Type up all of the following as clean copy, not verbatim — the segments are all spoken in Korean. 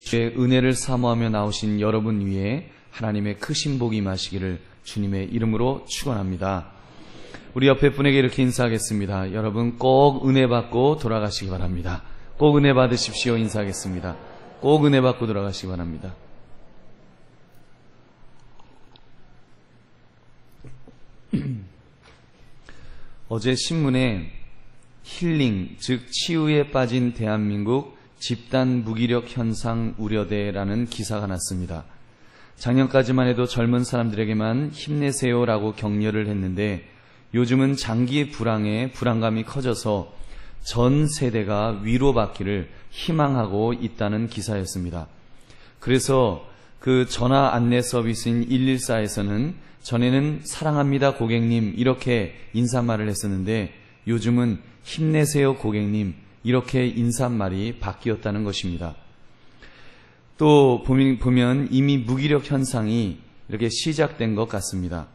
주의 은혜를 사모하며 나오신 여러분 위에 하나님의 크신 복이 임하시기를 주님의 이름으로 축원합니다. 우리 옆에 분에게 이렇게 인사하겠습니다. 여러분 꼭 은혜 받고 돌아가시기 바랍니다. 꼭 은혜 받으십시오. 인사하겠습니다. 꼭 은혜 받고 돌아가시기 바랍니다. 어제 신문에 힐링, 즉 치유에 빠진 대한민국 집단 무기력 현상 우려대라는 기사가 났습니다. 작년까지만 해도 젊은 사람들에게만 힘내세요라고 격려를 했는데 요즘은 장기 불황에 불안감이 커져서 전 세대가 위로받기를 희망하고 있다는 기사였습니다. 그래서 그 전화 안내 서비스인 114에서는 전에는 사랑합니다 고객님 이렇게 인사말을 했었는데 요즘은 힘내세요 고객님 이렇게 인사말이 바뀌었다는 것입니다. 또 보면 이미 무기력 현상이 이렇게 시작된 것 같습니다.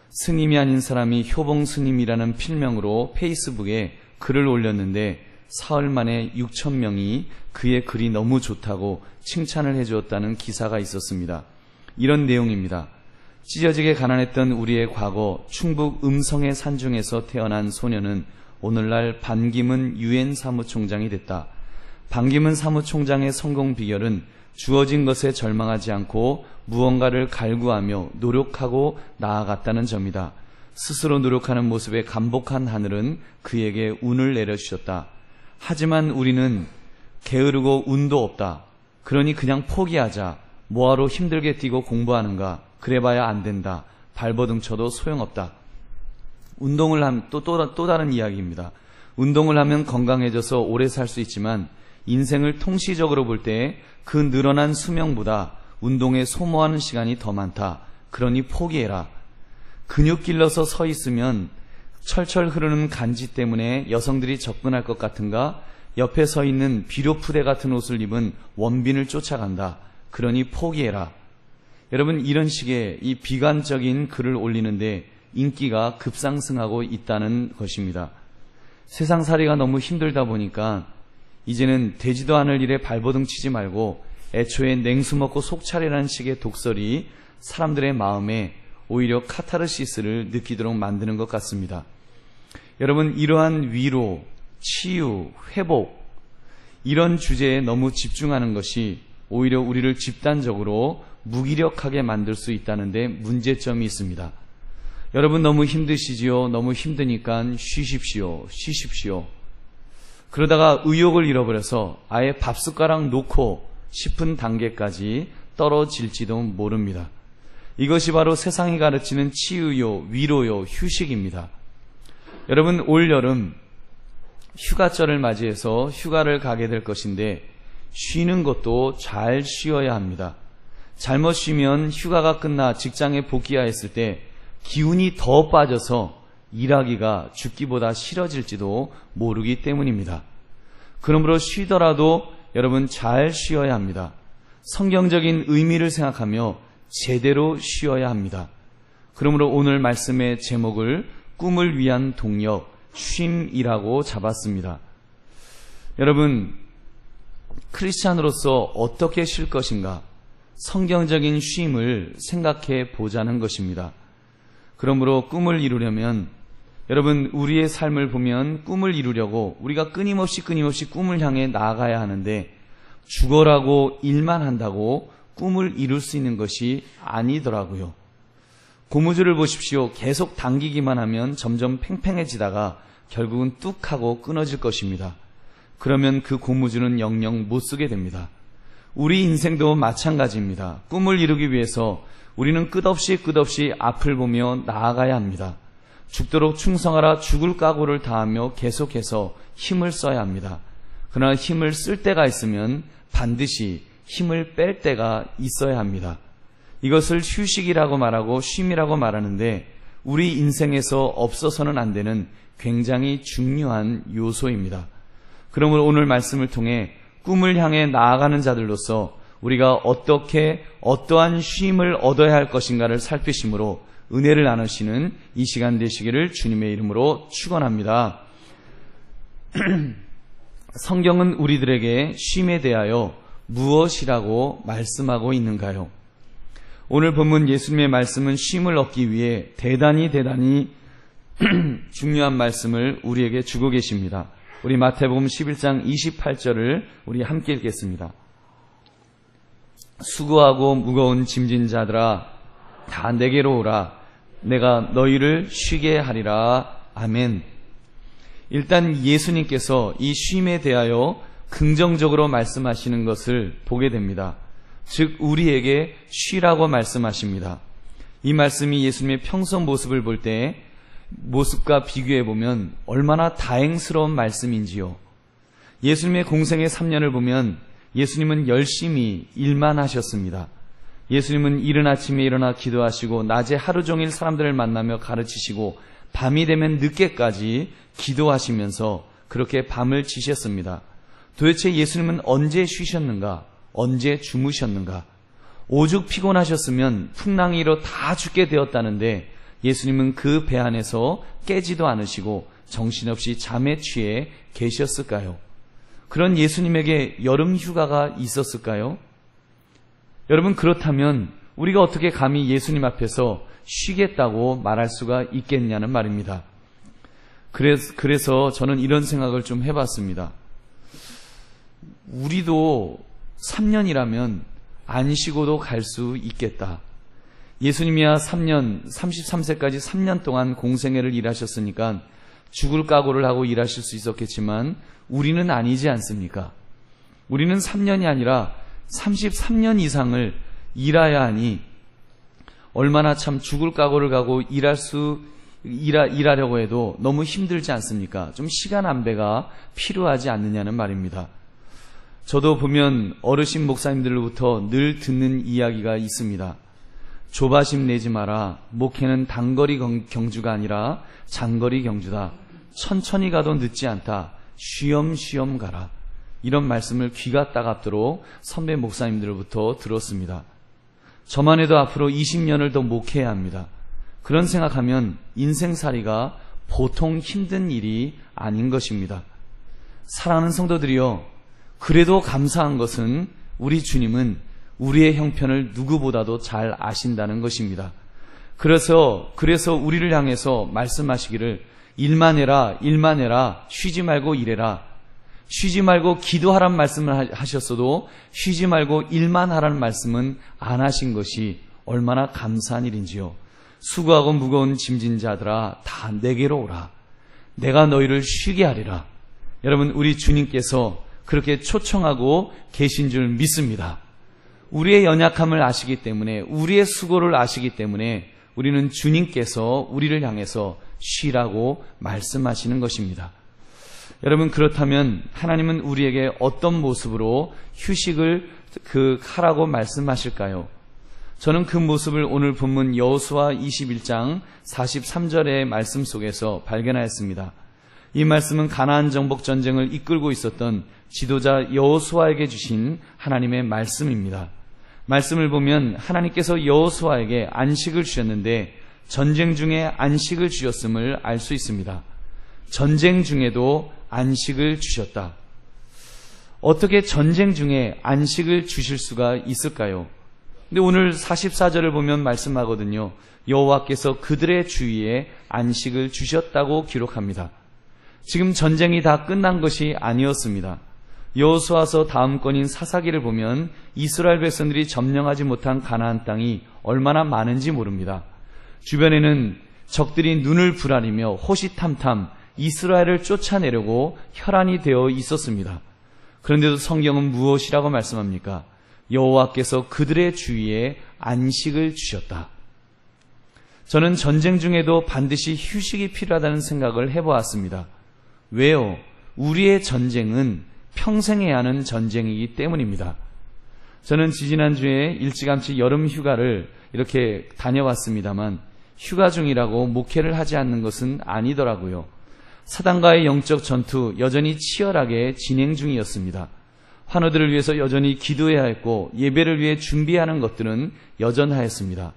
스님이 아닌 사람이 효봉 스님이라는 필명으로 페이스북에 글을 올렸는데 사흘 만에 6,000명이 그의 글이 너무 좋다고 칭찬을 해주었다는 기사가 있었습니다. 이런 내용입니다. 찢어지게 가난했던 우리의 과거 충북 음성의 산중에서 태어난 소녀는 오늘날 반기문 유엔 사무총장이 됐다. 반기문 사무총장의 성공 비결은 주어진 것에 절망하지 않고 무언가를 갈구하며 노력하고 나아갔다는 점이다. 스스로 노력하는 모습에 감복한 하늘은 그에게 운을 내려주셨다. 하지만 우리는 게으르고 운도 없다. 그러니 그냥 포기하자. 뭐하러 힘들게 뛰고 공부하는가. 그래봐야 안 된다. 발버둥 쳐도 소용없다. 운동을 하면 또 다른 이야기입니다. 운동을 하면 건강해져서 오래 살 수 있지만 인생을 통시적으로 볼 때 그 늘어난 수명보다 운동에 소모하는 시간이 더 많다. 그러니 포기해라. 근육 길러서 서 있으면 철철 흐르는 간지 때문에 여성들이 접근할 것 같은가? 옆에 서 있는 비료푸대 같은 옷을 입은 원빈을 쫓아간다. 그러니 포기해라. 여러분 이런 식의 이 비관적인 글을 올리는데 인기가 급상승하고 있다는 것입니다. 세상살이가 너무 힘들다 보니까 이제는 되지도 않을 일에 발버둥 치지 말고 애초에 냉수 먹고 속 차리라는 식의 독설이 사람들의 마음에 오히려 카타르시스를 느끼도록 만드는 것 같습니다. 여러분 이러한 위로, 치유, 회복 이런 주제에 너무 집중하는 것이 오히려 우리를 집단적으로 무기력하게 만들 수 있다는 데 문제점이 있습니다. 여러분 너무 힘드시지요? 너무 힘드니까 쉬십시오. 그러다가 의욕을 잃어버려서 아예 밥숟가락 놓고 싶은 단계까지 떨어질지도 모릅니다. 이것이 바로 세상이 가르치는 치유요, 위로요, 휴식입니다. 여러분 올 여름 휴가철을 맞이해서 휴가를 가게 될 것인데 쉬는 것도 잘 쉬어야 합니다. 잘못 쉬면 휴가가 끝나 직장에 복귀하였을 때 기운이 더 빠져서 일하기가 죽기보다 싫어질지도 모르기 때문입니다. 그러므로 쉬더라도 여러분 잘 쉬어야 합니다. 성경적인 의미를 생각하며 제대로 쉬어야 합니다. 그러므로 오늘 말씀의 제목을 꿈을 위한 동력, 쉼이라고 잡았습니다. 여러분 크리스찬으로서 어떻게 쉴 것인가? 성경적인 쉼을 생각해 보자는 것입니다. 그러므로 꿈을 이루려면 여러분 우리의 삶을 보면 꿈을 이루려고 우리가 끊임없이 꿈을 향해 나아가야 하는데 죽어라고 일만 한다고 꿈을 이룰 수 있는 것이 아니더라고요. 고무줄을 보십시오. 계속 당기기만 하면 점점 팽팽해지다가 결국은 뚝 하고 끊어질 것입니다. 그러면 그 고무줄은 영영 못 쓰게 됩니다. 우리 인생도 마찬가지입니다. 꿈을 이루기 위해서 우리는 끝없이 앞을 보며 나아가야 합니다. 죽도록 충성하라 죽을 각오를 다하며 계속해서 힘을 써야 합니다. 그러나 힘을 쓸 때가 있으면 반드시 힘을 뺄 때가 있어야 합니다. 이것을 휴식이라고 말하고 쉼이라고 말하는데 우리 인생에서 없어서는 안 되는 굉장히 중요한 요소입니다. 그러므로 오늘 말씀을 통해 꿈을 향해 나아가는 자들로서 우리가 어떻게 어떠한 쉼을 얻어야 할 것인가를 살피심으로 은혜를 나누시는 이 시간 되시기를 주님의 이름으로 축원합니다. 성경은 우리들에게 쉼에 대하여 무엇이라고 말씀하고 있는가요? 오늘 본문 예수님의 말씀은 쉼을 얻기 위해 대단히 중요한 말씀을 우리에게 주고 계십니다. 우리 마태복음 11장 28절을 우리 함께 읽겠습니다. 수고하고 무거운 짐진 자들아 다 내게로 오라. 내가 너희를 쉬게 하리라. 아멘. 일단 예수님께서 이 쉼에 대하여 긍정적으로 말씀하시는 것을 보게 됩니다. 즉 우리에게 쉬라고 말씀하십니다. 이 말씀이 예수님의 평소 모습을 볼 때 모습과 비교해 보면 얼마나 다행스러운 말씀인지요. 예수님의 공생의 3년을 보면 예수님은 열심히 일만 하셨습니다. 예수님은 이른 아침에 일어나 기도하시고 낮에 하루 종일 사람들을 만나며 가르치시고 밤이 되면 늦게까지 기도하시면서 그렇게 밤을 지셨습니다. 도대체 예수님은 언제 쉬셨는가? 언제 주무셨는가? 오죽 피곤하셨으면 풍랑이로 다 죽게 되었다는데 예수님은 그 배 안에서 깨지도 않으시고 정신없이 잠에 취해 계셨을까요? 그런 예수님에게 여름 휴가가 있었을까요? 여러분, 그렇다면 우리가 어떻게 감히 예수님 앞에서 쉬겠다고 말할 수가 있겠냐는 말입니다. 그래서 저는 이런 생각을 좀 해봤습니다. 우리도 3년이라면 안 쉬고도 갈 수 있겠다. 예수님이야 33세까지 3년 동안 공생애를 일하셨으니까 죽을 각오를 하고 일하실 수 있었겠지만 우리는 아니지 않습니까? 우리는 3년이 아니라 33년 이상을 일해야 하니 얼마나 참 죽을 각오를 가고 일하려고 해도 너무 힘들지 않습니까? 좀 시간 안배가 필요하지 않느냐는 말입니다. 저도 보면 어르신 목사님들로부터 늘 듣는 이야기가 있습니다. 조바심 내지 마라. 목회는 단거리 경주가 아니라 장거리 경주다. 천천히 가도 늦지 않다. 쉬엄쉬엄 가라. 이런 말씀을 귀가 따갑도록 선배 목사님들로부터 들었습니다. 저만 해도 앞으로 20년을 더 목회해야 합니다. 그런 생각하면 인생살이가 보통 힘든 일이 아닌 것입니다. 사랑하는 성도들이여, 그래도 감사한 것은 우리 주님은 우리의 형편을 누구보다도 잘 아신다는 것입니다. 그래서 우리를 향해서 말씀하시기를 일만 해라, 쉬지 말고 일해라. 쉬지 말고 기도하라는 말씀을 하셨어도 쉬지 말고 일만 하라는 말씀은 안 하신 것이 얼마나 감사한 일인지요. 수고하고 무거운 짐진 자들아 다 내게로 오라. 내가 너희를 쉬게 하리라. 여러분, 우리 주님께서 그렇게 초청하고 계신 줄 믿습니다. 우리의 연약함을 아시기 때문에, 우리의 수고를 아시기 때문에 우리는 주님께서 우리를 향해서 쉬라고 말씀하시는 것입니다. 여러분, 그렇다면 하나님은 우리에게 어떤 모습으로 휴식을 하라고 말씀하실까요? 저는 그 모습을 오늘 본문 여호수아 21장 43절의 말씀 속에서 발견하였습니다. 이 말씀은 가나안 정복 전쟁을 이끌고 있었던 지도자 여호수아에게 주신 하나님의 말씀입니다. 말씀을 보면 하나님께서 여호수아에게 안식을 주셨는데 전쟁 중에 안식을 주셨음을 알 수 있습니다. 전쟁 중에도 안식을 주셨다. 어떻게 전쟁 중에 안식을 주실 수가 있을까요? 근데 오늘 44절을 보면 말씀하거든요. 여호와께서 그들의 주위에 안식을 주셨다고 기록합니다. 지금 전쟁이 다 끝난 것이 아니었습니다. 여호수아서 다음 권인 사사기를 보면 이스라엘 백성들이 점령하지 못한 가나안 땅이 얼마나 많은지 모릅니다. 주변에는 적들이 눈을 부라리며 호시탐탐 이스라엘을 쫓아내려고 혈안이 되어 있었습니다. 그런데도 성경은 무엇이라고 말씀합니까? 여호와께서 그들의 주위에 안식을 주셨다. 저는 전쟁 중에도 반드시 휴식이 필요하다는 생각을 해보았습니다. 왜요? 우리의 전쟁은 평생 해야 하는 전쟁이기 때문입니다. 저는 지지난주에 일찌감치 여름 휴가를 이렇게 다녀왔습니다만 휴가 중이라고 목회를 하지 않는 것은 아니더라고요. 사단과의 영적 전투 여전히 치열하게 진행 중이었습니다. 환우들을 위해서 여전히 기도해야 했고 예배를 위해 준비하는 것들은 여전하였습니다.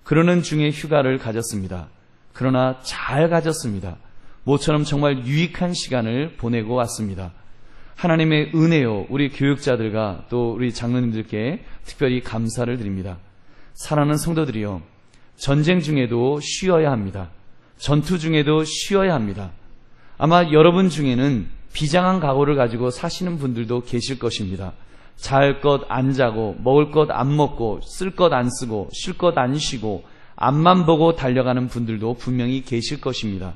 그러는 중에 휴가를 가졌습니다. 그러나 잘 가졌습니다. 모처럼 정말 유익한 시간을 보내고 왔습니다. 하나님의 은혜요, 우리 교육자들과 또 우리 장로님들께 특별히 감사를 드립니다. 사랑하는 성도들이요, 전쟁 중에도 쉬어야 합니다. 전투 중에도 쉬어야 합니다. 아마 여러분 중에는 비장한 각오를 가지고 사시는 분들도 계실 것입니다. 잘 것 안 자고, 먹을 것 안 먹고, 쓸 것 안 쓰고, 쉴 것 안 쉬고, 앞만 보고 달려가는 분들도 분명히 계실 것입니다.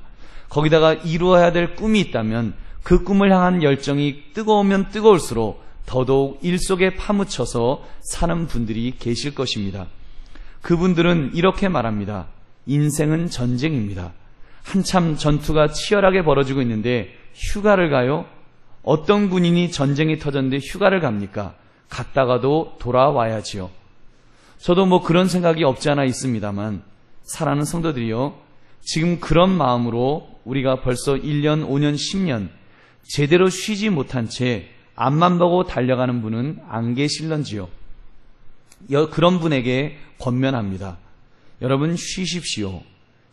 거기다가 이루어야 될 꿈이 있다면 그 꿈을 향한 열정이 뜨거우면 뜨거울수록 더더욱 일 속에 파묻혀서 사는 분들이 계실 것입니다. 그분들은 이렇게 말합니다. 인생은 전쟁입니다. 한참 전투가 치열하게 벌어지고 있는데 휴가를 가요? 어떤 군인이 전쟁이 터졌는데 휴가를 갑니까? 갔다가도 돌아와야지요. 저도 그런 생각이 없지 않아 있습니다만, 사랑하는 성도들이요, 지금 그런 마음으로 우리가 벌써 1년, 5년, 10년 제대로 쉬지 못한 채 앞만 보고 달려가는 분은 안 계실런지요? 그런 분에게 권면합니다. 여러분 쉬십시오.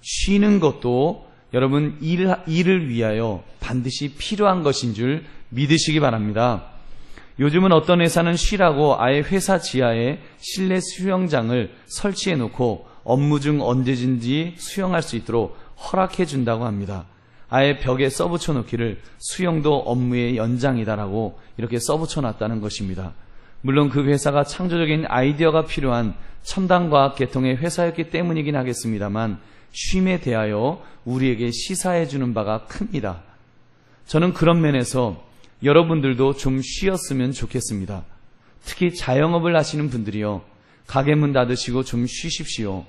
쉬는 것도 여러분 일을 위하여 반드시 필요한 것인 줄 믿으시기 바랍니다. 요즘은 어떤 회사는 쉬라고 아예 회사 지하에 실내 수영장을 설치해 놓고 업무 중 언제든지 수영할 수 있도록 허락해 준다고 합니다. 아예 벽에 써붙여 놓기를 수영도 업무의 연장이다라고 이렇게 써붙여 놨다는 것입니다. 물론 그 회사가 창조적인 아이디어가 필요한 첨단과학 계통의 회사였기 때문이긴 하겠습니다만, 쉼에 대하여 우리에게 시사해 주는 바가 큽니다. 저는 그런 면에서 여러분들도 좀 쉬었으면 좋겠습니다. 특히 자영업을 하시는 분들이요, 가게 문 닫으시고 좀 쉬십시오.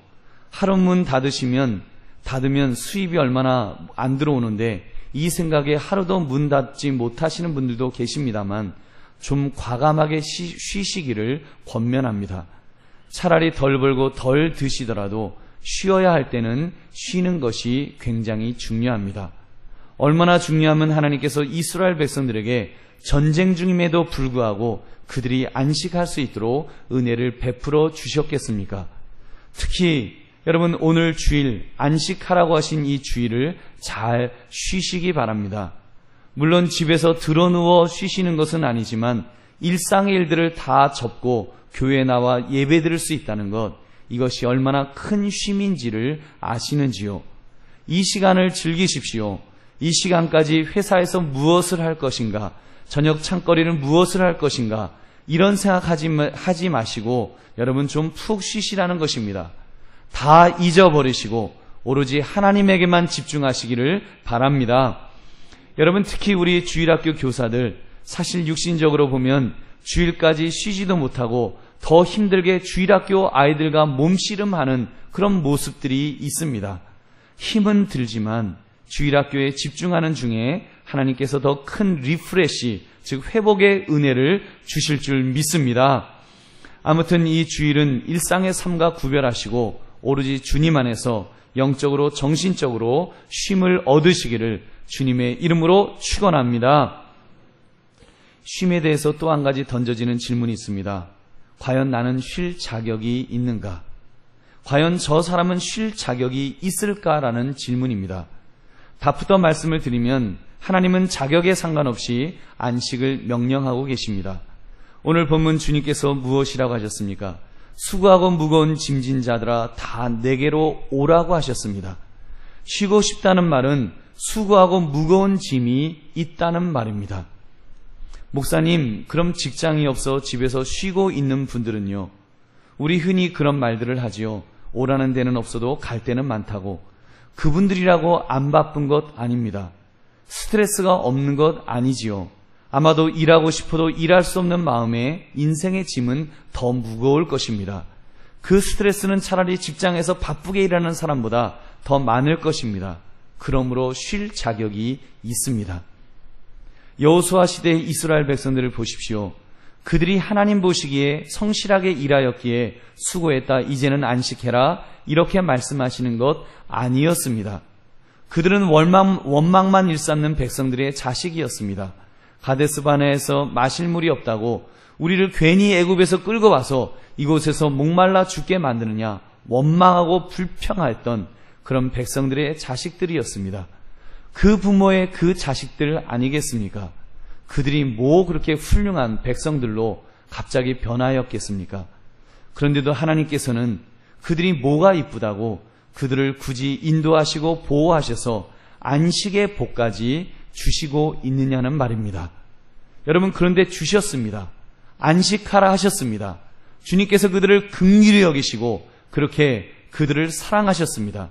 하루 문 닫으면 수입이 얼마나 안 들어오는데 이 생각에 하루도 문 닫지 못하시는 분들도 계십니다만, 좀 과감하게 쉬시기를 권면합니다. 차라리 덜 벌고 덜 드시더라도 쉬어야 할 때는 쉬는 것이 굉장히 중요합니다. 얼마나 중요하면 하나님께서 이스라엘 백성들에게 전쟁 중임에도 불구하고 그들이 안식할 수 있도록 은혜를 베풀어 주셨겠습니까? 특히 여러분, 오늘 주일 안식하라고 하신 이 주일을 잘 쉬시기 바랍니다. 물론 집에서 드러누워 쉬시는 것은 아니지만 일상의 일들을 다 접고 교회에 나와 예배 드릴 수 있다는 것, 이것이 얼마나 큰 쉼인지를 아시는지요? 이 시간을 즐기십시오. 이 시간까지 회사에서 무엇을 할 것인가, 저녁 창거리는 무엇을 할 것인가, 이런 생각하지 마시고 여러분 좀 푹 쉬시라는 것입니다. 다 잊어버리시고 오로지 하나님에게만 집중하시기를 바랍니다. 여러분, 특히 우리 주일학교 교사들, 사실 육신적으로 보면 주일까지 쉬지도 못하고 더 힘들게 주일학교 아이들과 몸씨름하는 그런 모습들이 있습니다. 힘은 들지만 주일학교에 집중하는 중에 하나님께서 더 큰 리프레시, 즉 회복의 은혜를 주실 줄 믿습니다. 아무튼 이 주일은 일상의 삶과 구별하시고 오로지 주님 안에서 영적으로 정신적으로 쉼을 얻으시기를 주님의 이름으로 축원합니다. 쉼에 대해서 또 한 가지 던져지는 질문이 있습니다. 과연 나는 쉴 자격이 있는가? 과연 저 사람은 쉴 자격이 있을까라는 질문입니다. 답부터 말씀을 드리면, 하나님은 자격에 상관없이 안식을 명령하고 계십니다. 오늘 본문 주님께서 무엇이라고 하셨습니까? 수고하고 무거운 짐진 자들아 다 내게로 오라고 하셨습니다. 쉬고 싶다는 말은 수고하고 무거운 짐이 있다는 말입니다. 목사님, 그럼 직장이 없어 집에서 쉬고 있는 분들은요, 우리 흔히 그런 말들을 하지요. 오라는 데는 없어도 갈 데는 많다고. 그분들이라고 안 바쁜 것 아닙니다. 스트레스가 없는 것 아니지요. 아마도 일하고 싶어도 일할 수 없는 마음에 인생의 짐은 더 무거울 것입니다. 그 스트레스는 차라리 직장에서 바쁘게 일하는 사람보다 더 많을 것입니다. 그러므로 쉴 자격이 있습니다. 여호수아 시대의 이스라엘 백성들을 보십시오. 그들이 하나님 보시기에 성실하게 일하였기에 수고했다, 이제는 안식해라, 이렇게 말씀하시는 것 아니었습니다. 그들은 원망만 일삼는 백성들의 자식이었습니다. 가데스바네에서 마실 물이 없다고 우리를 괜히 애굽에서 끌고 와서 이곳에서 목말라 죽게 만드느냐 원망하고 불평하였던 그런 백성들의 자식들이었습니다. 그 부모의 그 자식들 아니겠습니까? 그들이 뭐 그렇게 훌륭한 백성들로 갑자기 변하였겠습니까? 그런데도 하나님께서는 그들이 뭐가 이쁘다고 그들을 굳이 인도하시고 보호하셔서 안식의 복까지 주시고 있느냐는 말입니다. 여러분, 그런데 주셨습니다. 안식하라 하셨습니다. 주님께서 그들을 긍휼히 여기시고 그렇게 그들을 사랑하셨습니다.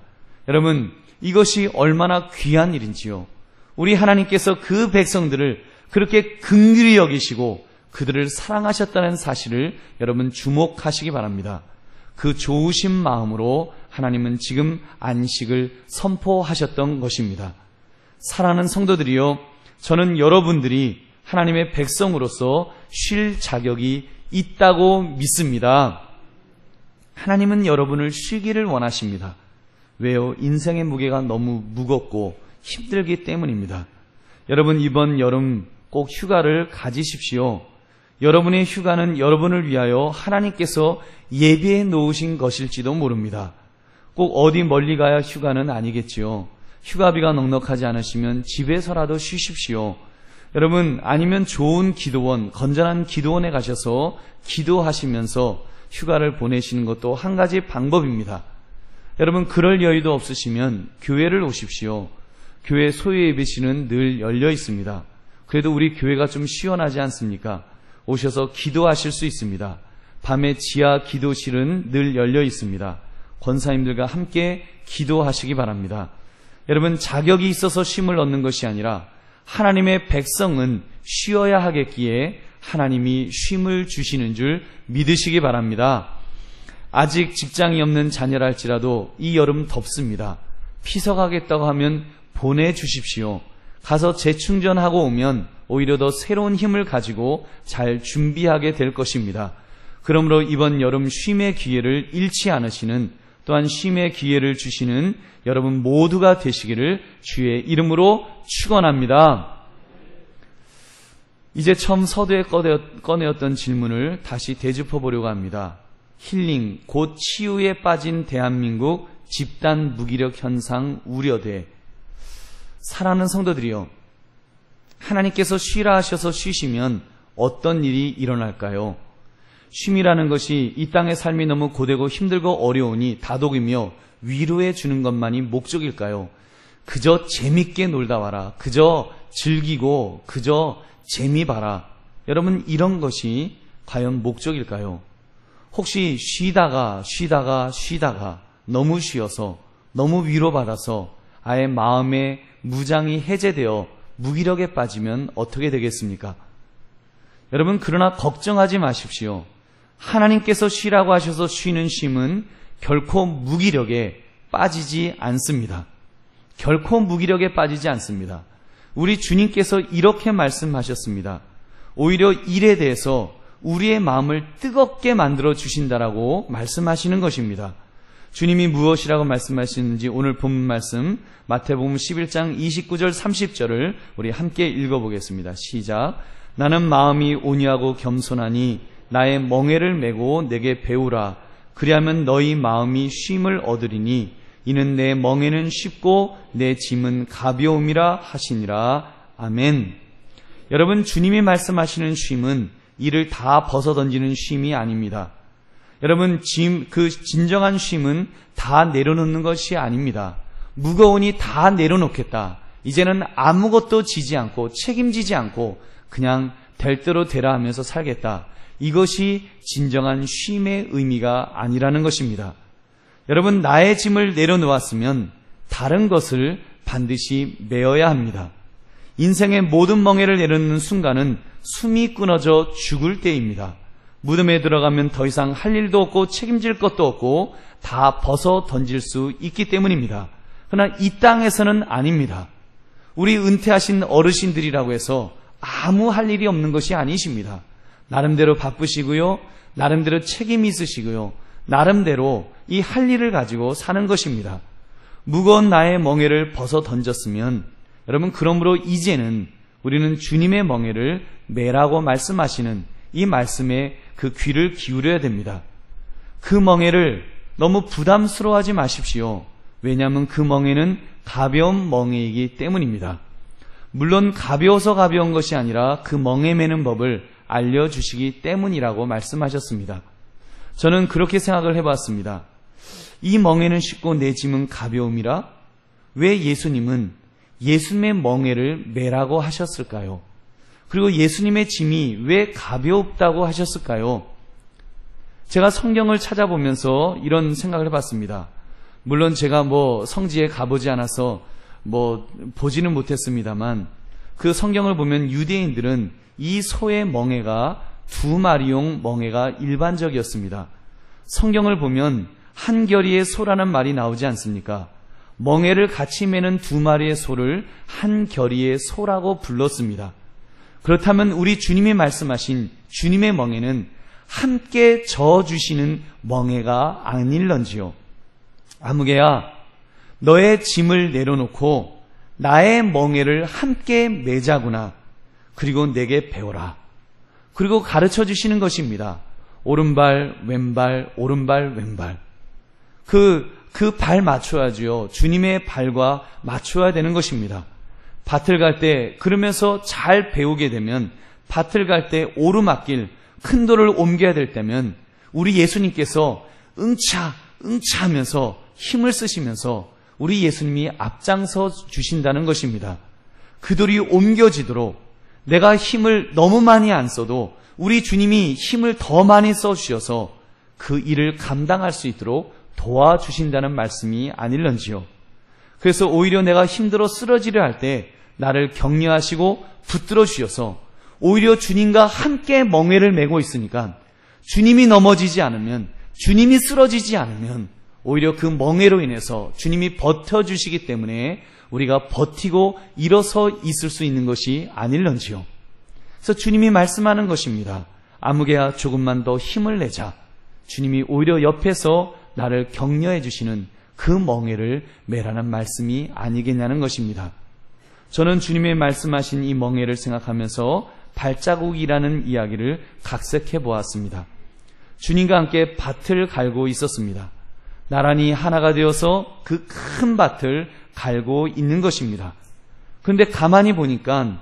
여러분, 이것이 얼마나 귀한 일인지요. 우리 하나님께서 그 백성들을 그렇게 긍휼히 여기시고 그들을 사랑하셨다는 사실을 여러분 주목하시기 바랍니다. 그 좋으신 마음으로 하나님은 지금 안식을 선포하셨던 것입니다. 사랑하는 성도들이요, 저는 여러분들이 하나님의 백성으로서 쉴 자격이 있다고 믿습니다. 하나님은 여러분을 쉬기를 원하십니다. 왜요? 인생의 무게가 너무 무겁고 힘들기 때문입니다. 여러분, 이번 여름 꼭 휴가를 가지십시오. 여러분의 휴가는 여러분을 위하여 하나님께서 예비해 놓으신 것일지도 모릅니다. 꼭 어디 멀리 가야 휴가는 아니겠지요. 휴가비가 넉넉하지 않으시면 집에서라도 쉬십시오. 여러분, 아니면 좋은 기도원, 건전한 기도원에 가셔서 기도하시면서 휴가를 보내시는 것도 한 가지 방법입니다. 여러분, 그럴 여유도 없으시면 교회를 오십시오. 교회 소유 예배실은 늘 열려 있습니다. 그래도 우리 교회가 좀 시원하지 않습니까? 오셔서 기도하실 수 있습니다. 밤에 지하 기도실은 늘 열려 있습니다. 권사님들과 함께 기도하시기 바랍니다. 여러분, 자격이 있어서 쉼을 얻는 것이 아니라 하나님의 백성은 쉬어야 하겠기에 하나님이 쉼을 주시는 줄 믿으시기 바랍니다. 아직 직장이 없는 자녀랄지라도 이 여름 덥습니다. 피서가겠다고 하면 보내주십시오. 가서 재충전하고 오면 오히려 더 새로운 힘을 가지고 잘 준비하게 될 것입니다. 그러므로 이번 여름 쉼의 기회를 잃지 않으시는, 또한 쉼의 기회를 주시는 여러분 모두가 되시기를 주의 이름으로 축원합니다. 이제 처음 서두에 꺼내었던 질문을 다시 되짚어 보려고 합니다. 힐링, 곧 치유에 빠진 대한민국 집단 무기력 현상 우려돼. 사랑하는 성도들이요, 하나님께서 쉬라 하셔서 쉬시면 어떤 일이 일어날까요? 쉼이라는 것이 이 땅의 삶이 너무 고되고 힘들고 어려우니 다독이며 위로해 주는 것만이 목적일까요? 그저 재밌게 놀다 와라, 그저 즐기고 그저 재미 봐라. 여러분, 이런 것이 과연 목적일까요? 혹시 쉬다가 너무 쉬어서, 너무 위로받아서 아예 마음의 무장이 해제되어 무기력에 빠지면 어떻게 되겠습니까? 여러분, 그러나 걱정하지 마십시오. 하나님께서 쉬라고 하셔서 쉬는 쉼은 결코 무기력에 빠지지 않습니다. 결코 무기력에 빠지지 않습니다. 우리 주님께서 이렇게 말씀하셨습니다. 오히려 일에 대해서 우리의 마음을 뜨겁게 만들어 주신다라고 말씀하시는 것입니다. 주님이 무엇이라고 말씀하시는지 오늘 본문 말씀 마태복음 11장 29절 30절을 우리 함께 읽어보겠습니다. 시작. 나는 마음이 온유하고 겸손하니 나의 멍에를 메고 내게 배우라. 그리하면 너희 마음이 쉼을 얻으리니 이는 내 멍에는 쉽고 내 짐은 가벼움이라 하시니라. 아멘. 여러분, 주님이 말씀하시는 쉼은 이를 다 벗어던지는 쉼이 아닙니다. 여러분, 진정한 쉼은 다 내려놓는 것이 아닙니다. 무거우니 다 내려놓겠다. 이제는 아무것도 지지 않고 책임지지 않고 그냥 될 대로 되라 하면서 살겠다. 이것이 진정한 쉼의 의미가 아니라는 것입니다. 여러분, 나의 짐을 내려놓았으면 다른 것을 반드시 메어야 합니다. 인생의 모든 멍에를 내려놓는 순간은 숨이 끊어져 죽을 때입니다. 무덤에 들어가면 더 이상 할 일도 없고 책임질 것도 없고 다 벗어 던질 수 있기 때문입니다. 그러나 이 땅에서는 아닙니다. 우리 은퇴하신 어르신들이라고 해서 아무 할 일이 없는 것이 아니십니다. 나름대로 바쁘시고요, 나름대로 책임이 있으시고요, 나름대로 이 할 일을 가지고 사는 것입니다. 무거운 나의 멍에를 벗어 던졌으면 여러분, 그러므로 이제는 우리는 주님의 멍에를 메라고 말씀하시는 이 말씀에 그 귀를 기울여야 됩니다. 그 멍에를 너무 부담스러워하지 마십시오. 왜냐하면 그 멍에는 가벼운 멍에이기 때문입니다. 물론 가벼워서 가벼운 것이 아니라 그 멍에 매는 법을 알려주시기 때문이라고 말씀하셨습니다. 저는 그렇게 생각을 해봤습니다. 이 멍에는 쉽고 내 짐은 가벼움이라 왜 예수님은 예수님의 멍에를 매라고 하셨을까요? 그리고 예수님의 짐이 왜 가볍다고 하셨을까요? 제가 성경을 찾아보면서 이런 생각을 해봤습니다. 물론 제가 성지에 가보지 않아서 보지는 못했습니다만 그 성경을 보면 유대인들은 이 소의 멍에가 2마리용 멍에가 일반적이었습니다. 성경을 보면 한 겨리의 소라는 말이 나오지 않습니까? 멍에를 같이 매는 2마리의 소를 한 겨리의 소라고 불렀습니다. 그렇다면 우리 주님이 말씀하신 주님의 멍에는 함께 저어주시는 멍에가 아닐런지요. 아무개야, 너의 짐을 내려놓고 나의 멍에를 함께 매자구나. 그리고 내게 배워라. 그리고 가르쳐 주시는 것입니다. 오른발, 왼발, 오른발, 왼발. 그 발 맞춰야지요. 주님의 발과 맞춰야 되는 것입니다. 밭을 갈 때 그러면서 잘 배우게 되면 밭을 갈 때 오르막길 큰 돌을 옮겨야 될 때면 우리 예수님께서 응차 하면서 힘을 쓰시면서 우리 예수님이 앞장서 주신다는 것입니다. 그 돌이 옮겨지도록 내가 힘을 너무 많이 안 써도 우리 주님이 힘을 더 많이 써주셔서 그 일을 감당할 수 있도록 도와주신다는 말씀이 아닐런지요. 그래서 오히려 내가 힘들어 쓰러지려 할 때 나를 격려하시고 붙들어 주셔서 오히려 주님과 함께 멍에를 메고 있으니까 주님이 넘어지지 않으면, 주님이 쓰러지지 않으면 오히려 그 멍에로 인해서 주님이 버텨주시기 때문에 우리가 버티고 일어서 있을 수 있는 것이 아닐런지요. 그래서 주님이 말씀하는 것입니다. 아무개야, 조금만 더 힘을 내자. 주님이 오히려 옆에서 나를 격려해 주시는 그 멍에를 매라는 말씀이 아니겠냐는 것입니다. 저는 주님의 말씀하신 이 멍에를 생각하면서 발자국이라는 이야기를 각색해 보았습니다. 주님과 함께 밭을 갈고 있었습니다. 나란히 하나가 되어서 그 큰 밭을 갈고 있는 것입니다. 그런데 가만히 보니까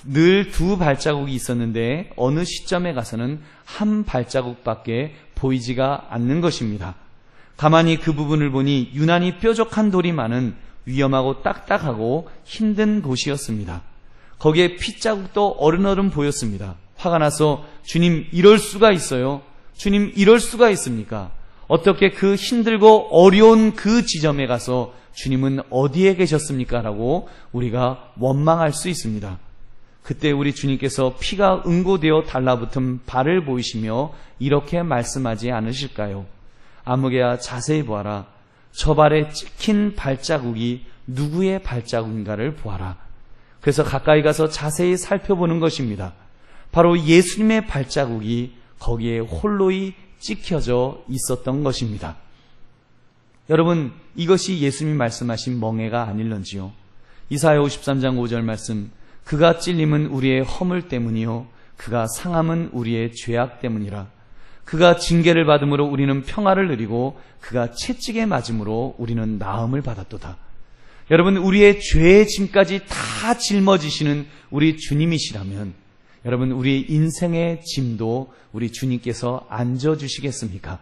늘 2 발자국이 있었는데 어느 시점에 가서는 1 발자국밖에 보이지가 않는 것입니다. 가만히 그 부분을 보니 유난히 뾰족한 돌이 많은 위험하고 딱딱하고 힘든 곳이었습니다. 거기에 핏자국도 어른어른 보였습니다. 화가 나서 주님, 이럴 수가 있어요? 주님, 이럴 수가 있습니까? 어떻게 그 힘들고 어려운 그 지점에 가서 주님은 어디에 계셨습니까? 라고 우리가 원망할 수 있습니다. 그때 우리 주님께서 피가 응고되어 달라붙은 발을 보이시며 이렇게 말씀하지 않으실까요? 아무개야, 자세히 보아라. 저 발에 찍힌 발자국이 누구의 발자국인가를 보아라. 그래서 가까이 가서 자세히 살펴보는 것입니다. 바로 예수님의 발자국이 거기에 홀로이 찍혀져 있었던 것입니다. 여러분, 이것이 예수님이 말씀하신 멍에가 아닐런지요. 이사야 53장 5절 말씀, 그가 찔림은 우리의 허물 때문이요 그가 상함은 우리의 죄악 때문이라. 그가 징계를 받음으로 우리는 평화를 누리고 그가 채찍에 맞음으로 우리는 나음을 받았도다. 여러분, 우리의 죄의 짐까지 다 짊어지시는 우리 주님이시라면 여러분, 우리 인생의 짐도 우리 주님께서 안져주시겠습니까?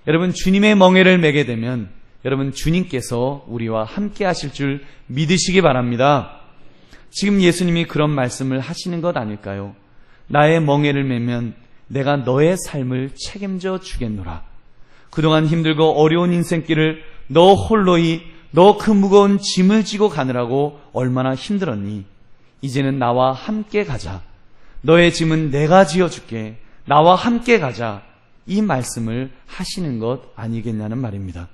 여러분, 주님의 멍에를 매게 되면 여러분, 주님께서 우리와 함께 하실 줄 믿으시기 바랍니다. 지금 예수님이 그런 말씀을 하시는 것 아닐까요? 나의 멍에를 매면 내가 너의 삶을 책임져 주겠노라. 그동안 힘들고 어려운 인생길을 너 홀로이 너 그 무거운 짐을 지고 가느라고 얼마나 힘들었니? 이제는 나와 함께 가자. 너의 짐은 내가 지어줄게. 나와 함께 가자. 이 말씀을 하시는 것 아니겠냐는 말입니다.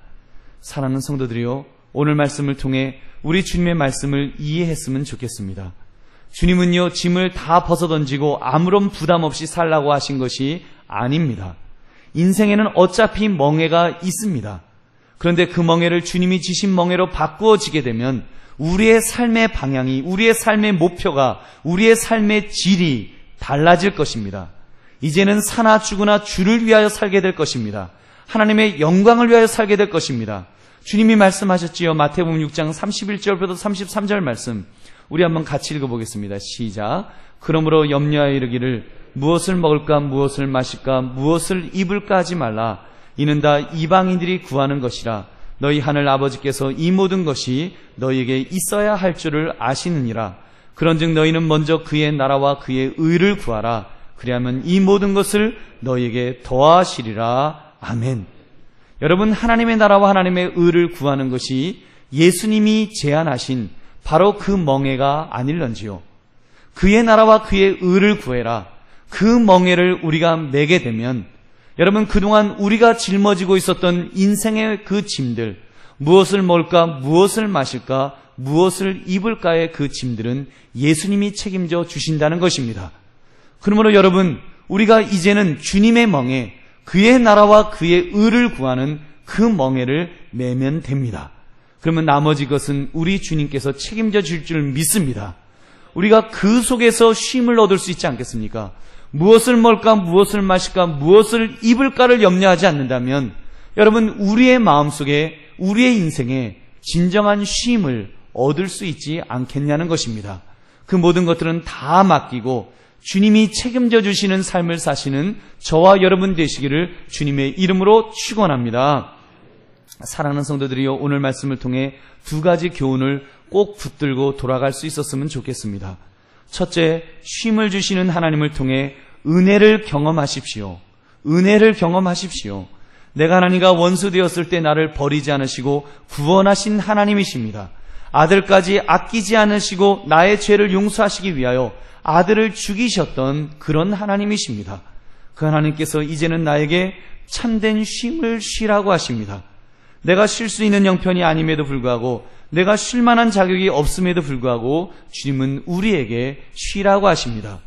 사랑하는 성도들이요, 오늘 말씀을 통해 우리 주님의 말씀을 이해했으면 좋겠습니다. 주님은요, 짐을 다 벗어던지고 아무런 부담 없이 살라고 하신 것이 아닙니다. 인생에는 어차피 멍에가 있습니다. 그런데 그 멍에를 주님이 지신 멍에로 바꾸어지게 되면 우리의 삶의 방향이, 우리의 삶의 목표가, 우리의 삶의 질이 달라질 것입니다. 이제는 사나 죽으나 주를 위하여 살게 될 것입니다. 하나님의 영광을 위하여 살게 될 것입니다. 주님이 말씀하셨지요. 마태복음 6장 31절부터 33절 말씀. 우리 한번 같이 읽어보겠습니다. 시작. 그러므로 염려하여 이르기를 무엇을 먹을까 무엇을 마실까 무엇을 입을까 하지 말라. 이는 다 이방인들이 구하는 것이라. 너희 하늘 아버지께서 이 모든 것이 너희에게 있어야 할 줄을 아시느니라. 그런즉 너희는 먼저 그의 나라와 그의 의를 구하라. 그리하면 이 모든 것을 너희에게 더하시리라. 아멘. 여러분, 하나님의 나라와 하나님의 의를 구하는 것이 예수님이 제안하신 바로 그 멍에가 아닐런지요. 그의 나라와 그의 의를 구해라. 그 멍에를 우리가 매게 되면 여러분, 그동안 우리가 짊어지고 있었던 인생의 그 짐들, 무엇을 먹을까, 무엇을 마실까, 무엇을 입을까의 그 짐들은 예수님이 책임져 주신다는 것입니다. 그러므로 여러분, 우리가 이제는 주님의 멍에, 그의 나라와 그의 의를 구하는 그 멍에를 매면 됩니다. 그러면 나머지 것은 우리 주님께서 책임져 줄 줄 믿습니다. 우리가 그 속에서 쉼을 얻을 수 있지 않겠습니까? 무엇을 먹을까, 무엇을 마실까, 무엇을 입을까를 염려하지 않는다면 여러분, 우리의 마음속에, 우리의 인생에 진정한 쉼을 얻을 수 있지 않겠냐는 것입니다. 그 모든 것들은 다 맡기고 주님이 책임져 주시는 삶을 사시는 저와 여러분 되시기를 주님의 이름으로 축원합니다. 사랑하는 성도들이여, 오늘 말씀을 통해 두 가지 교훈을 꼭 붙들고 돌아갈 수 있었으면 좋겠습니다. 첫째, 쉼을 주시는 하나님을 통해 은혜를 경험하십시오. 은혜를 경험하십시오. 내가 하나님과 원수 되었을 때 나를 버리지 않으시고 구원하신 하나님이십니다. 아들까지 아끼지 않으시고 나의 죄를 용서하시기 위하여 아들을 죽이셨던 그런 하나님이십니다. 그 하나님께서 이제는 나에게 참된 쉼을 쉬라고 하십니다. 내가 쉴 수 있는 형편이 아님에도 불구하고, 내가 쉴 만한 자격이 없음에도 불구하고 주님은 우리에게 쉬라고 하십니다.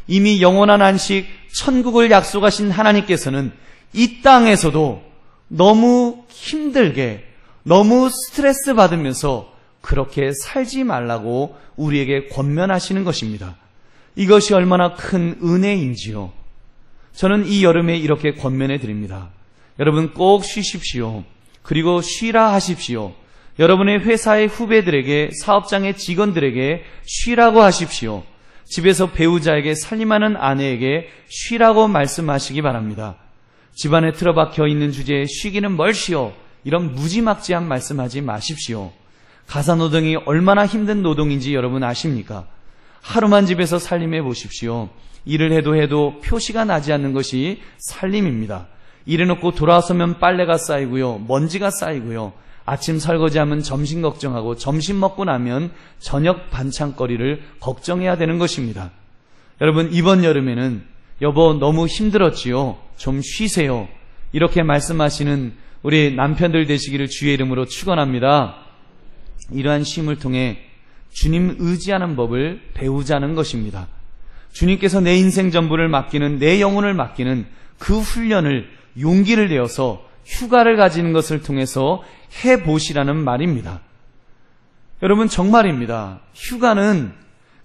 이미 영원한 안식, 천국을 약속하신 하나님께서는 이 땅에서도 너무 힘들게, 너무 스트레스 받으면서 그렇게 살지 말라고 우리에게 권면하시는 것입니다. 이것이 얼마나 큰 은혜인지요. 저는 이 여름에 이렇게 권면해 드립니다. 여러분, 꼭 쉬십시오. 그리고 쉬라 하십시오. 여러분의 회사의 후배들에게, 사업장의 직원들에게 쉬라고 하십시오. 집에서 배우자에게, 살림하는 아내에게 쉬라고 말씀하시기 바랍니다. 집안에 틀어박혀 있는 주제에 쉬기는 뭘 쉬어, 이런 무지막지한 말씀하지 마십시오. 가사노동이 얼마나 힘든 노동인지 여러분 아십니까? 하루만 집에서 살림해 보십시오. 일을 해도 표시가 나지 않는 것이 살림입니다. 일해놓고 돌아서면 빨래가 쌓이고요, 먼지가 쌓이고요, 아침 설거지하면 점심 걱정하고, 점심 먹고 나면 저녁 반찬거리를 걱정해야 되는 것입니다. 여러분, 이번 여름에는 여보 너무 힘들었지요, 좀 쉬세요, 이렇게 말씀하시는 우리 남편들 되시기를 주의 이름으로 축원합니다. 이러한 쉼을 통해 주님 의지하는 법을 배우자는 것입니다. 주님께서 내 인생 전부를 맡기는, 내 영혼을 맡기는 그 훈련을, 용기를 내어서 휴가를 가지는 것을 통해서 해보시라는 말입니다. 여러분, 정말입니다. 휴가는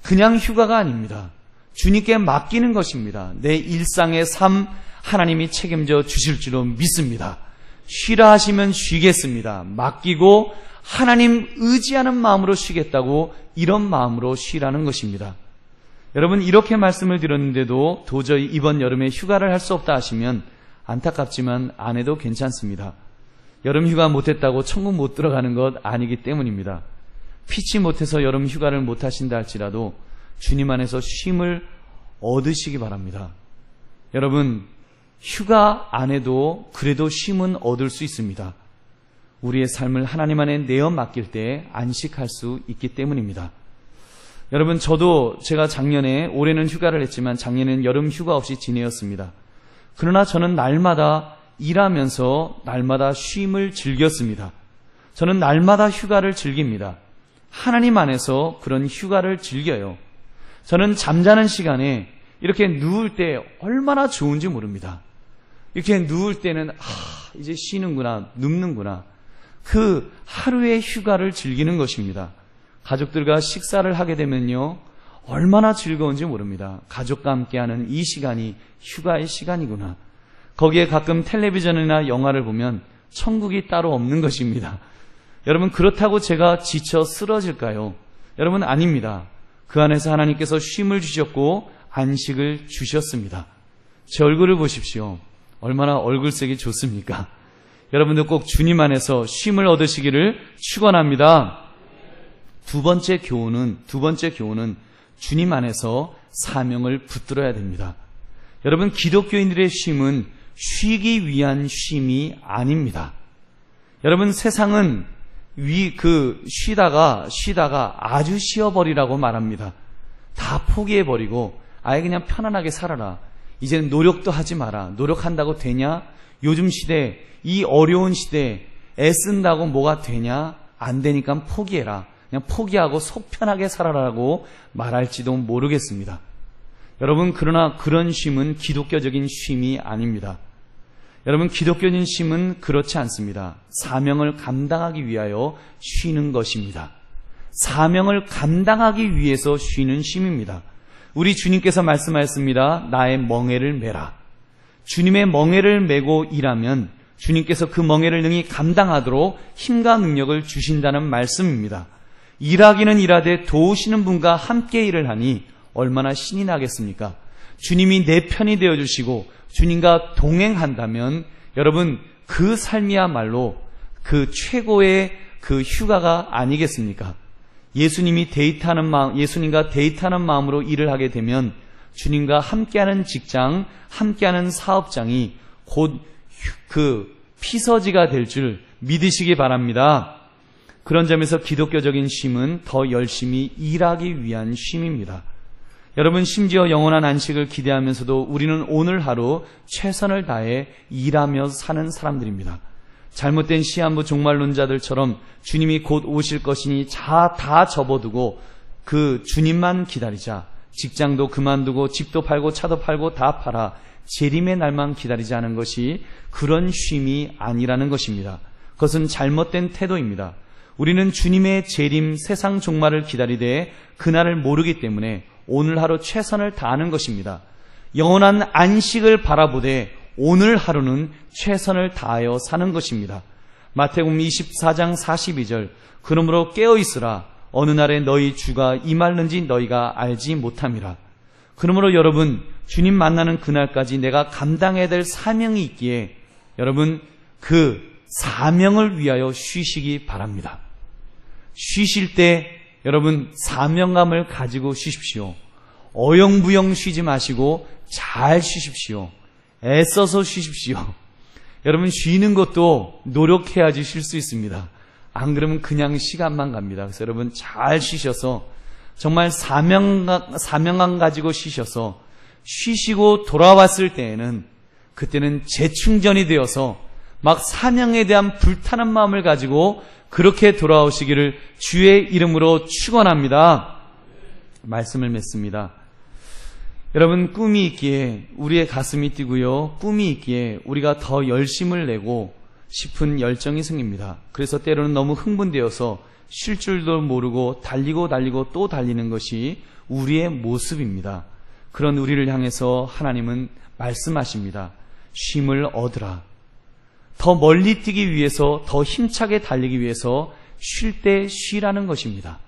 그냥 휴가가 아닙니다. 주님께 맡기는 것입니다. 내 일상의 삶 하나님이 책임져 주실 줄로 믿습니다. 쉬라 하시면 쉬겠습니다. 맡기고 하나님 의지하는 마음으로 쉬겠다고, 이런 마음으로 쉬라는 것입니다. 여러분, 이렇게 말씀을 드렸는데도 도저히 이번 여름에 휴가를 할 수 없다 하시면 안타깝지만 안 해도 괜찮습니다. 여름 휴가 못했다고 천국 못 들어가는 것 아니기 때문입니다. 피치 못해서 여름 휴가를 못 하신다 할지라도 주님 안에서 쉼을 얻으시기 바랍니다. 여러분, 휴가 안 해도 그래도 쉼은 얻을 수 있습니다. 우리의 삶을 하나님 안에 내어 맡길 때 안식할 수 있기 때문입니다. 여러분, 저도 제가 작년에, 올해는 휴가를 했지만 작년에는 여름 휴가 없이 지내었습니다. 그러나 저는 날마다 일하면서 날마다 쉼을 즐겼습니다. 저는 날마다 휴가를 즐깁니다. 하나님 안에서 그런 휴가를 즐겨요. 저는 잠자는 시간에 이렇게 누울 때 얼마나 좋은지 모릅니다. 이렇게 누울 때는 이제 쉬는구나, 눕는구나. 그 하루의 휴가를 즐기는 것입니다. 가족들과 식사를 하게 되면요, 얼마나 즐거운지 모릅니다. 가족과 함께하는 이 시간이 휴가의 시간이구나. 거기에 가끔 텔레비전이나 영화를 보면 천국이 따로 없는 것입니다. 여러분, 그렇다고 제가 지쳐 쓰러질까요? 여러분, 아닙니다. 그 안에서 하나님께서 쉼을 주셨고 안식을 주셨습니다. 제 얼굴을 보십시오. 얼마나 얼굴색이 좋습니까? 여러분도 꼭 주님 안에서 쉼을 얻으시기를 축원합니다. 두 번째 교훈은 주님 안에서 사명을 붙들어야 됩니다. 여러분, 기독교인들의 쉼은 쉬기 위한 쉼이 아닙니다. 여러분, 세상은 쉬다가 아주 쉬어버리라고 말합니다. 다 포기해버리고 아예 그냥 편안하게 살아라. 이제는 노력도 하지 마라. 노력한다고 되냐? 요즘 시대, 이 어려운 시대에 애쓴다고 뭐가 되냐? 안 되니까 포기해라. 그냥 포기하고 속 편하게 살아라고 말할지도 모르겠습니다. 여러분, 그러나 그런 쉼은 기독교적인 쉼이 아닙니다. 여러분, 기독교적인 쉼은 그렇지 않습니다. 사명을 감당하기 위하여 쉬는 것입니다. 사명을 감당하기 위해서 쉬는 쉼입니다. 우리 주님께서 말씀하셨습니다. 나의 멍에를 메라. 주님의 멍에를 메고 일하면 주님께서 그 멍에를 능히 감당하도록 힘과 능력을 주신다는 말씀입니다. 일하기는 일하되 도우시는 분과 함께 일을 하니 얼마나 신이 나겠습니까? 주님이 내 편이 되어주시고 주님과 동행한다면 여러분, 그 삶이야말로 그 최고의 그 휴가가 아니겠습니까? 예수님과 데이트하는 마음으로 일을 하게 되면 주님과 함께하는 직장, 함께하는 사업장이 곧 그 피서지가 될 줄 믿으시기 바랍니다. 그런 점에서 기독교적인 쉼은 더 열심히 일하기 위한 쉼입니다. 여러분, 심지어 영원한 안식을 기대하면서도 우리는 오늘 하루 최선을 다해 일하며 사는 사람들입니다. 잘못된 시한부 종말론자들처럼 주님이 곧 오실 것이니 다 접어두고 그 주님만 기다리자. 직장도 그만두고 집도 팔고 차도 팔고 다 팔아. 재림의 날만 기다리지 않은 것이 그런 쉼이 아니라는 것입니다. 그것은 잘못된 태도입니다. 우리는 주님의 재림, 세상 종말을 기다리되 그날을 모르기 때문에 오늘 하루 최선을 다하는 것입니다. 영원한 안식을 바라보되 오늘 하루는 최선을 다하여 사는 것입니다. 마태복음 24장 42절, 그러므로 깨어있으라. 어느 날에 너희 주가 임할는지 너희가 알지 못함이라. 그러므로 여러분, 주님 만나는 그날까지 내가 감당해야 될 사명이 있기에 여러분, 그 사명을 위하여 쉬시기 바랍니다. 쉬실 때 여러분, 사명감을 가지고 쉬십시오. 어영부영 쉬지 마시고 잘 쉬십시오. 애써서 쉬십시오. 여러분, 쉬는 것도 노력해야지 쉴 수 있습니다. 안 그러면 그냥 시간만 갑니다. 그래서 여러분, 잘 쉬셔서 정말 사명감 가지고 쉬셔서 쉬시고 돌아왔을 때에는 그때는 재충전이 되어서 막 사명에 대한 불타는 마음을 가지고 그렇게 돌아오시기를 주의 이름으로 축원합니다. 말씀을 맺습니다. 여러분, 꿈이 있기에 우리의 가슴이 뛰고요, 꿈이 있기에 우리가 더 열심을 내고 싶은 열정이 생깁니다. 그래서 때로는 너무 흥분되어서 쉴 줄도 모르고 달리고 또 달리는 것이 우리의 모습입니다. 그런 우리를 향해서 하나님은 말씀하십니다. 쉼을 얻으라. 더 멀리 뛰기 위해서, 더 힘차게 달리기 위해서 쉴 때 쉬라는 것입니다.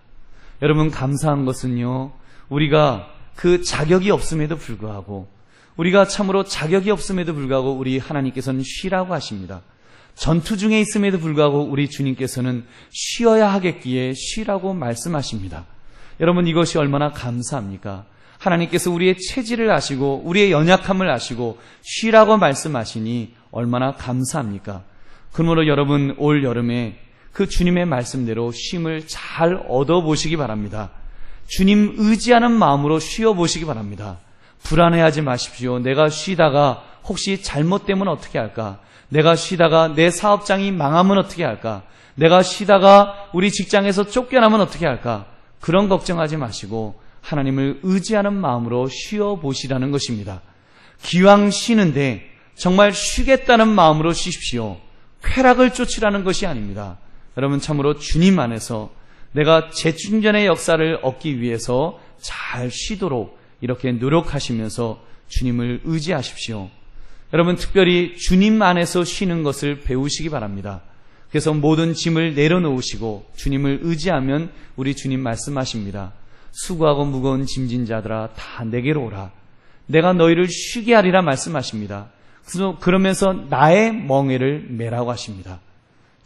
여러분, 감사한 것은요, 우리가 그 자격이 없음에도 불구하고, 우리가 참으로 자격이 없음에도 불구하고 우리 하나님께서는 쉬라고 하십니다. 전투 중에 있음에도 불구하고 우리 주님께서는 쉬어야 하겠기에 쉬라고 말씀하십니다. 여러분, 이것이 얼마나 감사합니까? 하나님께서 우리의 체질을 아시고 우리의 연약함을 아시고 쉬라고 말씀하시니 얼마나 감사합니까? 그러므로 여러분, 올 여름에 그 주님의 말씀대로 쉼을 잘 얻어보시기 바랍니다. 주님 의지하는 마음으로 쉬어보시기 바랍니다. 불안해하지 마십시오. 내가 쉬다가 혹시 잘못되면 어떻게 할까? 내가 쉬다가 내 사업장이 망하면 어떻게 할까? 내가 쉬다가 우리 직장에서 쫓겨나면 어떻게 할까? 그런 걱정하지 마시고 하나님을 의지하는 마음으로 쉬어보시라는 것입니다. 기왕 쉬는데 정말 쉬겠다는 마음으로 쉬십시오. 쾌락을 쫓으라는 것이 아닙니다. 여러분, 참으로 주님 안에서 내가 재충전의 역사를 얻기 위해서 잘 쉬도록 이렇게 노력하시면서 주님을 의지하십시오. 여러분, 특별히 주님 안에서 쉬는 것을 배우시기 바랍니다. 그래서 모든 짐을 내려놓으시고 주님을 의지하면 우리 주님 말씀하십니다. 수고하고 무거운 짐진 자들아 다 내게로 오라. 내가 너희를 쉬게 하리라 말씀하십니다. 그러면서 나의 멍에를 매라고 하십니다.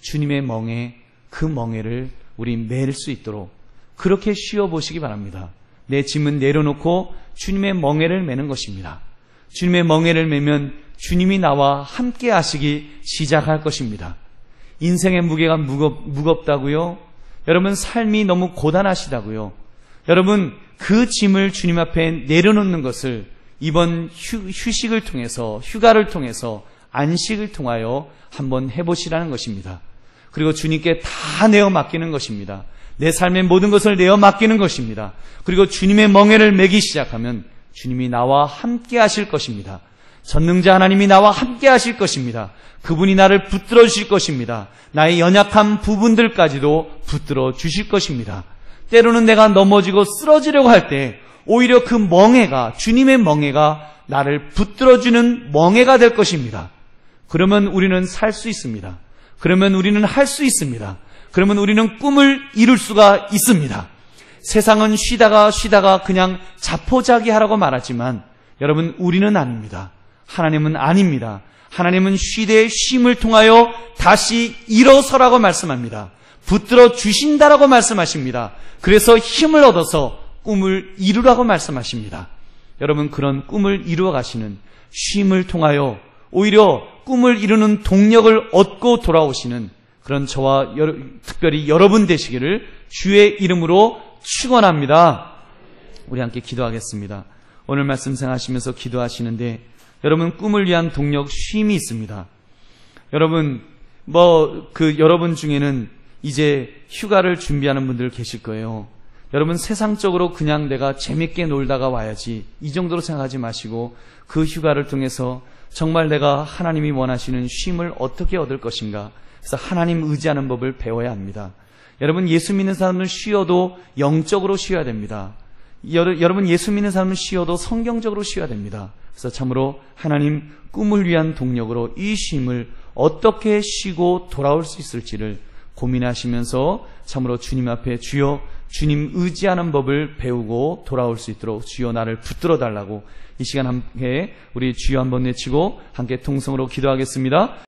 주님의 멍에, 그 멍에를 우리 맬 수 있도록 그렇게 쉬어보시기 바랍니다. 내 짐은 내려놓고 주님의 멍에를 매는 것입니다. 주님의 멍에를 매면 주님이 나와 함께 하시기 시작할 것입니다. 인생의 무게가 무겁다고요? 여러분 삶이 너무 고단하시다고요? 여러분 그 짐을 주님 앞에 내려놓는 것을 이번 휴식을 통해서, 휴가를 통해서, 안식을 통하여 한번 해보시라는 것입니다. 그리고 주님께 다 내어 맡기는 것입니다. 내 삶의 모든 것을 내어 맡기는 것입니다. 그리고 주님의 멍에를 매기 시작하면 주님이 나와 함께 하실 것입니다. 전능자 하나님이 나와 함께 하실 것입니다. 그분이 나를 붙들어 주실 것입니다. 나의 연약한 부분들까지도 붙들어 주실 것입니다. 때로는 내가 넘어지고 쓰러지려고 할 때 오히려 그 멍에가, 주님의 멍에가 나를 붙들어주는 멍에가 될 것입니다. 그러면 우리는 살 수 있습니다. 그러면 우리는 할 수 있습니다. 그러면 우리는 꿈을 이룰 수가 있습니다. 세상은 쉬다가 그냥 자포자기하라고 말하지만 여러분 우리는 아닙니다. 하나님은 아닙니다. 하나님은 쉬되 쉼을 통하여 다시 일어서라고 말씀합니다. 붙들어 주신다라고 말씀하십니다. 그래서 힘을 얻어서 꿈을 이루라고 말씀하십니다. 여러분 그런 꿈을 이루어 가시는 쉼을 통하여 오히려 꿈을 이루는 동력을 얻고 돌아오시는 그런 저와 특별히 여러분 되시기를 주의 이름으로 축원합니다. 우리 함께 기도하겠습니다. 오늘 말씀 생각하시면서 기도하시는데 여러분 꿈을 위한 동력 쉼이 있습니다. 여러분 여러분 중에는 이제 휴가를 준비하는 분들 계실 거예요. 여러분 세상적으로 그냥 내가 재밌게 놀다가 와야지 이 정도로 생각하지 마시고 그 휴가를 통해서 정말 내가 하나님이 원하시는 쉼을 어떻게 얻을 것인가. 그래서 하나님 의지하는 법을 배워야 합니다. 여러분 예수 믿는 사람은 쉬어도 영적으로 쉬어야 됩니다. 여러분 예수 믿는 사람은 쉬어도 성경적으로 쉬어야 됩니다. 그래서 참으로 하나님 꿈을 위한 동력으로 이 쉼을 어떻게 쉬고 돌아올 수 있을지를 고민하시면서 참으로 주님 앞에 주여 주님 의지하는 법을 배우고 돌아올 수 있도록 주여 나를 붙들어 달라고 이 시간 함께 우리 주여 한번 외치고 함께 통성으로 기도하겠습니다.